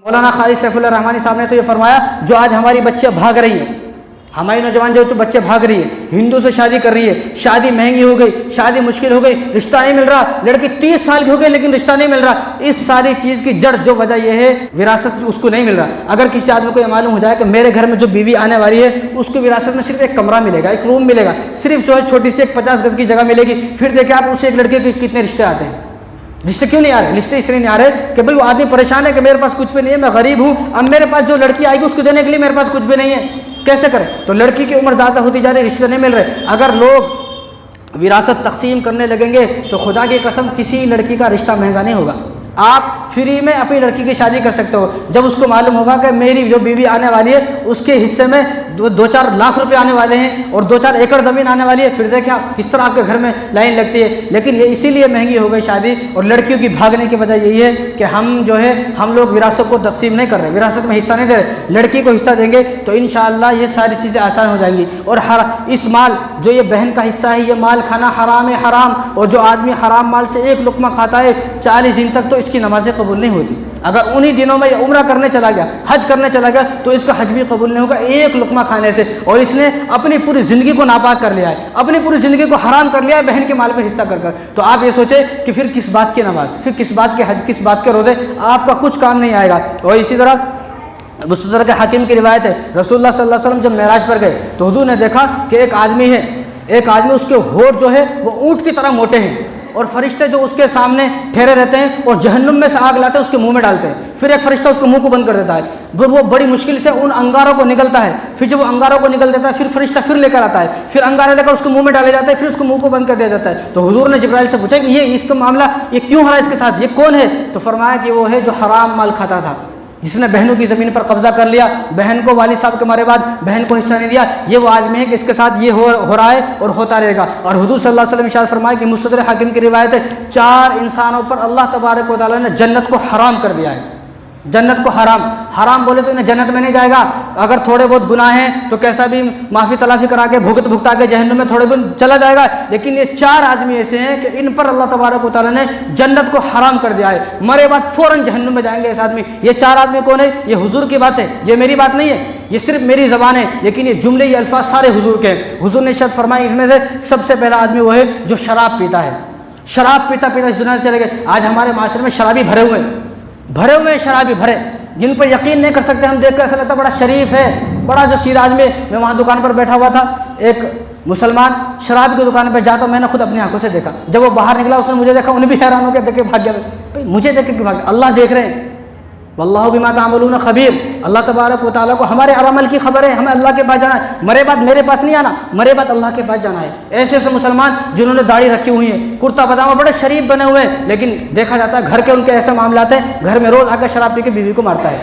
مولانا خالد سیف اللہ رحمانی صاحب نے تو یہ فرمایا جو آج ہماری بچیاں بھاگ رہی ہیں، ہماری نوجوان جو بچے بھاگ رہی ہے، ہندو سے شادی کر رہی ہے، شادی مہنگی ہو گئی، شادی مشکل ہو گئی، رشتہ نہیں مل رہا، لڑکی 30 سال کی ہو گئی لیکن رشتہ نہیں مل رہا، اس ساری چیز کی جڑ جو وجہ یہ ہے وراثت اس کو نہیں مل رہا۔ اگر کسی آدمی کو یہ معلوم ہو جائے کہ میرے گھر میں جو بیوی آنے والی ہے اس کو وراثت میں صرف ایک کمرہ ملے گا، ایک روم ملے گا، صرف جو ہے چھوٹی سی ایک 50 گز کی جگہ ملے گی، پھر دیکھیں آپ اس سے ایک لڑکے کے کتنے رشتے آتے ہیں۔ رشتے کیوں نہیں آ رہے؟ رشتے اس لیے نہیں آ رہے کہ بھئی وہ آدمی پریشان ہے کہ میرے پاس کچھ بھی نہیں ہے، میں غریب ہوں، اب میرے پاس جو لڑکی آئے گی اس کو دینے کے لیے میرے پاس کچھ بھی نہیں ہے، کیسے کریں؟ تو لڑکی کی عمر زیادہ ہوتی جا رہی، رشتے نہیں مل رہے۔ اگر لوگ وراثت تقسیم کرنے لگیں گے تو خدا کی قسم کسی لڑکی کا رشتہ مہنگا نہیں ہوگا۔ آپ فری میں اپنی لڑکی کی شادی کر سکتے ہو، جب اس کو معلوم ہوگا کہ میری جو بیوی آنے والی ہے اس کے حصے میں 2-4 لاکھ روپے آنے والے ہیں اور 2-4 ایکڑ زمین آنے والی ہے، پھر دیکھیں آپ کس طرح آپ کے گھر میں لائن لگتی ہے۔ لیکن یہ اسی لیے مہنگی ہو گئی شادی اور لڑکیوں کی بھاگنے کی وجہ یہی ہے کہ ہم لوگ وراثت کو تقسیم نہیں کر رہے، وراثت میں حصہ نہیں دے رہے۔ لڑکی کو حصہ دیں گے تو انشاءاللہ یہ ساری چیزیں آسان ہو جائیں گی۔ اور اس مال جو یہ بہن کا حصہ ہے، یہ مال کھانا حرام ہے، حرام، اور جو آدمی حرام مال سے ایک لقمہ کھاتا ہے 40 دن تک تو اس کی نمازیں قبول نہیں ہوتی۔ اگر انہی دنوں میں یہ عمرہ کرنے چلا گیا، حج کرنے چلا گیا تو اس کا حج بھی قبول نہیں ہوگا ایک لقمہ کھانے سے، اور اس نے اپنی پوری زندگی کو ناپاک کر لیا ہے، اپنی پوری زندگی کو حرام کر لیا ہے بہن کے مال پہ حصہ کر کر۔ تو آپ یہ سوچیں کہ پھر کس بات کی نماز، پھر کس بات کے حج، کس بات کے روزے، آپ کا کچھ کام نہیں آئے گا۔ اور اسی طرح مستدرک حاکم کی روایت ہے، رسول اللہ صلی اللہ علیہ وسلم جب معراج پر گئے تو حضور نے دیکھا کہ ایک آدمی ہے، اس کے ہونٹ جو ہے وہ اونٹ کی طرح موٹے ہیں، اور فرشتے جو اس کے سامنے ٹھہرے رہتے ہیں اور جہنم میں سے آگ لاتے ہیں اس کے منہ میں ڈالتے ہیں، پھر ایک فرشتہ اس کے منہ کو بند کر دیتا ہے، پھر وہ بڑی مشکل سے ان انگاروں کو نگلتا ہے، پھر جب وہ انگاروں کو نگل دیتا ہے پھر فرشتہ پھر لے کر آتا ہے، پھر انگارے لے کر اس کے منہ میں ڈالے جاتے ہیں، پھر اس کو منہ کو بند کر دیا جاتا ہے۔ تو حضور نے جبرائیل سے پوچھا کہ یہ اس کا معاملہ یہ کیوں ہو رہا ہے اس کے ساتھ، یہ کون ہے؟ تو فرمایا کہ وہ ہے جو حرام مال کھاتا تھا، جس نے بہنوں کی زمین پر قبضہ کر لیا، بہن کو والد صاحب کے مرے بعد بہن کو حصہ نہیں دیا، یہ وہ آدمی ہے کہ اس کے ساتھ یہ ہو رہا ہے اور ہوتا رہے گا۔ اور حضور صلی اللہ علیہ وسلم ارشاد فرمایا کہ مستدرک حاکم کی روایت ہے 4 انسانوں پر اللہ تبارک و تعالیٰ نے جنت کو حرام کر دیا ہے۔ جنت کو حرام بولے تو انہیں جنت میں نہیں جائے گا، اگر تھوڑے بہت گناہ ہیں تو کیسا بھی معافی تلافی کرا کے بھگتا کے جہنم میں تھوڑے بہت چلا جائے گا، لیکن یہ 4 آدمی ایسے ہیں کہ ان پر اللہ تبارک و تعالیٰ نے جنت کو حرام کر دیا ہے، مرے بعد فوراً جہنم میں جائیں گے اس آدمی۔ یہ 4 آدمی کون ہے؟ یہ حضور کی بات ہے، یہ میری بات نہیں ہے، یہ صرف میری زبان ہے، لیکن یہ جملے یہ الفاظ سارے حضور کے ہیں۔ حضور نے ارشاد فرمایا اس میں سے سب سے پہلا آدمی وہ ہے جو شراب پیتا ہے، شراب پیتا اس دنیا سے چلے گئے۔ آج ہمارے معاشرے میں شرابی بھرے ہوئے ہیں، شرابی بھرے، جن پر یقین نہیں کر سکتے، ہم دیکھ کر ایسا لگتا ہے بڑا شریف ہے، بڑا جو سیدھا آدمی ہے۔ میں وہاں دکان پر بیٹھا ہوا تھا، ایک مسلمان شراب کی دکان پہ جاتا، میں نے خود اپنی آنکھوں سے دیکھا، جب وہ باہر نکلا اس نے مجھے دیکھا، انہیں بھی حیران ہو کے دیکھ کے بھاگ گیا۔ بھائی مجھے دیکھ کے بھاگ گیا، اللہ دیکھ رہے ہیں، واللہ بما تعملون خبیر، اللہ تبارک و تعالیٰ کو ہمارے عمل کی خبر ہے، ہمیں اللہ کے پاس جانا ہے، مرے بعد میرے پاس نہیں آنا، مرے بعد اللہ کے پاس جانا ہے۔ ایسے ایسے مسلمان جنہوں نے داڑھی رکھی ہوئی ہے، کرتا پاجامہ، بڑے شریف بنے ہوئے ہیں، لیکن دیکھا جاتا ہے گھر کے ان کے ایسے معاملات ہیں، گھر میں روز آ کے شراب پی کے بیوی کو مارتا ہے،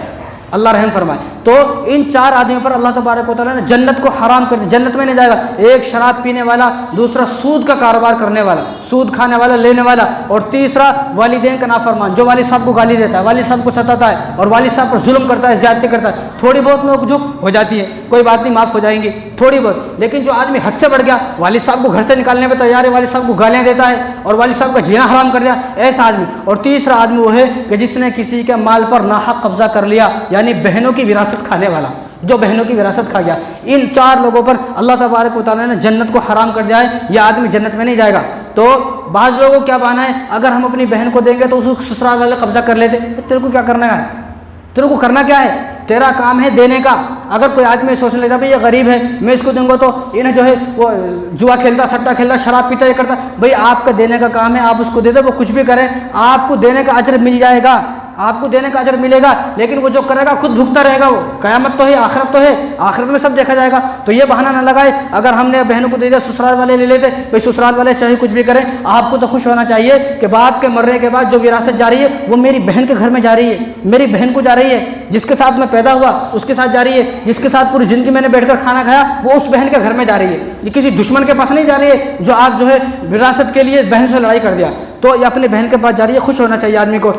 اللہ رحم فرمائے۔ تو ان 4 آدمیوں پر اللہ تبارک و تعالیٰ نے جنت کو حرام کر دیا، جنت میں نہیں جائے گا۔ ایک شراب پینے والا، دوسرا سود کا کاروبار کرنے والا، سود کھانے والا، لینے والا، اور تیسرا والدین کا نافرمان، جو والد صاحب کو گالی دیتا ہے، والد صاحب کو ستاتا ہے اور والد صاحب پر ظلم کرتا ہے، زیادتی کرتا ہے۔ تھوڑی بہت نوک جھوک ہو جاتی ہے، کوئی بات نہیں، معاف ہو جائیں گی تھوڑی بہت، لیکن جو آدمی حد سے بڑھ گیا، والد صاحب کو گھر سے نکالنے میں تیار ہے، والد صاحب کو گالیاں دیتا ہے اور والد صاحب کا جینا حرام کر دیا، ایسا آدمی۔ اور تیسرا آدمی وہ ہے کہ جس نے کسی کے مال پر ناحق قبضہ کر لیا، یعنی بہنوں کی وراثت کھانے والا، جو بہنوں کی وراثت کھا گیا۔ ان 4 لوگوں پر اللہ تبارک و تعالیٰ نے جنت کو حرام کر دیا ہے، یہ آدمی جنت میں نہیں جائے گا۔ تو بعض لوگوں کو کیا بہانا ہے، اگر ہم اپنی بہن کو دیں گے تو اس کو سسرال والے قبضہ کر لیتے، تیرے کو کیا کرنا ہے، تیرے کو کرنا کیا ہے، تیرا کام ہے دینے کا۔ اگر کوئی آدمی سوچنے لگتا بھائی یہ غریب ہے، میں اس کو دوں گا تو انہیں جو ہے وہ جوا کھیلتا، سٹا کھیلتا، شراب پیتا، یہ کرتا، بھائی آپ کا دینے کا کام ہے، آپ اس کو دے دیں، وہ کچھ بھی کریں، آپ کو دینے کا اجر مل جائے گا، آپ کو دینے کا اجر ملے گا، لیکن وہ جو کرے گا خود بھگتا رہے گا، وہ قیامت تو ہے، آخرت تو ہے، آخرت میں سب دیکھا جائے گا۔ تو یہ بہانہ نہ لگائے، اگر ہم نے بہنوں کو دے دیا سسرال والے لے لیتے، بھائی سسرال والے چاہے کچھ بھی کریں، آپ کو تو خوش ہونا چاہیے کہ باپ کے مرنے کے بعد جو وراثت جا رہی ہے وہ میری بہن کے گھر میں جا رہی ہے، میری بہن کو جا رہی ہے، جس کے ساتھ میں پیدا ہوا اس کے ساتھ جا رہی ہے، جس کے ساتھ پوری زندگی میں نے بیٹھ کر کھانا کھایا وہ اس بہن کے گھر میں جا رہی ہے، یہ کسی دشمن کے پاس نہیں جا رہی ہے جو آپ جو ہے وراثت کے لیے بہن سے لڑائی کر دیا، تو یہ اپنی بہن کے پاس جا رہی ہے، خوش ہونا چاہیے آدمی کو۔